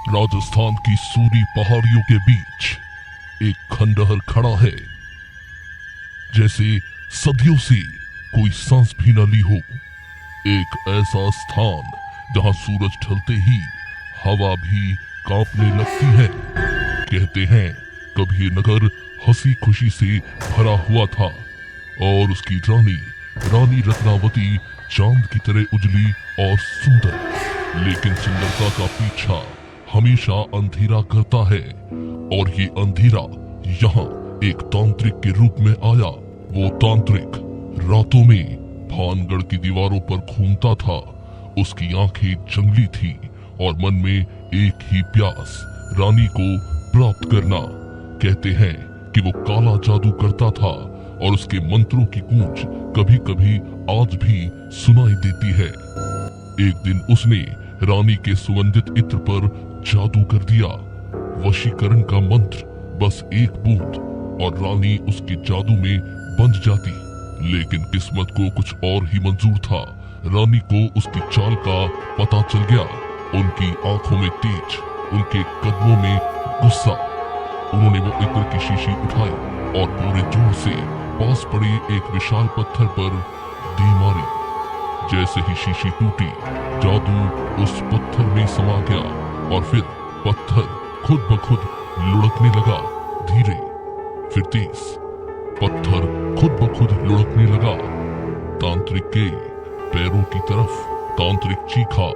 राजस्थान की सूरी पहाड़ियों के बीच एक खंडहर खड़ा है, जैसे सदियों से कोई सांस भी न ली हो। एक ऐसा स्थान जहां सूरज ढलते ही हवा भी कांपने लगती है। कहते हैं कभी ये नगर हंसी खुशी से भरा हुआ था और उसकी रानी रत्नावती चांद की तरह उजली और सुंदर। लेकिन सुंदरता का पीछा हमेशा अंधेरा करता है, और ये अंधेरा यहाँ एक तांत्रिक के रूप में आया। वो तांत्रिक रातों में भानगढ़ की दीवारों पर घूमता था। उसकी आंखें जंगली थी और मन में एक ही प्यास, रानी को प्राप्त करना। कहते हैं कि वो काला जादू करता था और उसके मंत्रों की गूंज कभी कभी आज भी सुनाई देती है। एक दिन उसने रानी के सुगंधित इत्र पर जादू कर दिया। वशीकरण का मंत्र, बस एक बूंद और रानी उसके जादू में बंध जाती। लेकिन किस्मत को कुछ और ही मंजूर था। रानी को उसकी चाल का पता चल गया। उनकी आंखों में तेज, उनके कदमों में गुस्सा। उन्होंने वो इत्र की शीशी उठाई और पूरे जोर से पास पड़े एक विशाल पत्थर पर दी मारी। जैसे ही शीशी टूटी, जादू उस पत्थर में समा गया और फिर पत्थर खुद ब खुद लुढ़कने लगा। धीरे फिर तेज, पत्थर खुद ब खुद लुढ़कने लगा तांत्रिक के पैरों की तरफ। तांत्रिक चीखा,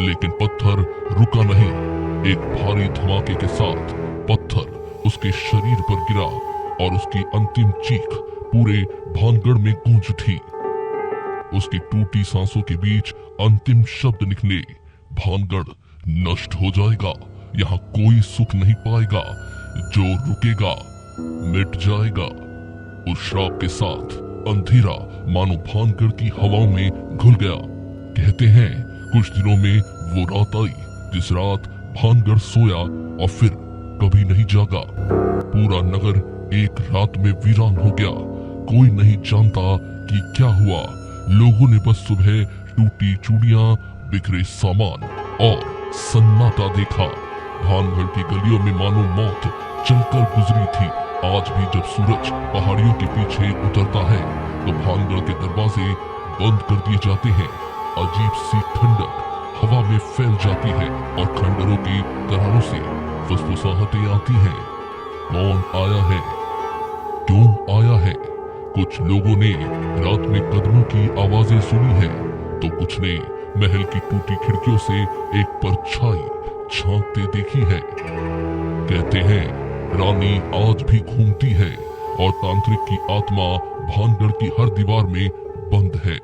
लेकिन पत्थर रुका नहीं। एक भारी धमाके के साथ पत्थर उसके शरीर पर गिरा और उसकी अंतिम चीख पूरे भानगढ़ में गूंज उठी। उसकी टूटी सांसों के बीच अंतिम शब्द निकले, भानगढ़ नष्ट हो जाएगा, यहाँ कोई सुख नहीं पाएगा, जो रुकेगा मिट जाएगा। उस श्राप के साथ अंधेरा मानो भानगढ़ की हवाओं में घुल गया। कहते हैं कुछ दिनों में वो रात आई जिस रात भानगढ़ सोया और फिर कभी नहीं जागा। पूरा नगर एक रात में वीरान हो गया। कोई नहीं जानता कि क्या हुआ। लोगों ने बस सुबह टूटी चूड़ियां, बिखरे सामान और सन्नाटा देखा। भानगढ़ की गलियों में मानो मौत चलकर गुजरी थी। आज भी जब सूरज पहाड़ियों के पीछे उतरता है तो भानगढ़ के दरवाजे बंद कर दिए जाते हैं। अजीब सी ठंडक हवा में फैल जाती है और खंडरों की दरारों से फुसफुसाहटें आती हैं। कौन आया है? क्यों आया है? कुछ लोगों ने रात में कदमों की आवाजें सुनी है, तो कुछ ने महल की टूटी खिड़कियों से एक परछाई झांकते देखी है। कहते हैं रानी आज भी घूमती है और तांत्रिक की आत्मा भानगढ़ की हर दीवार में बंद है।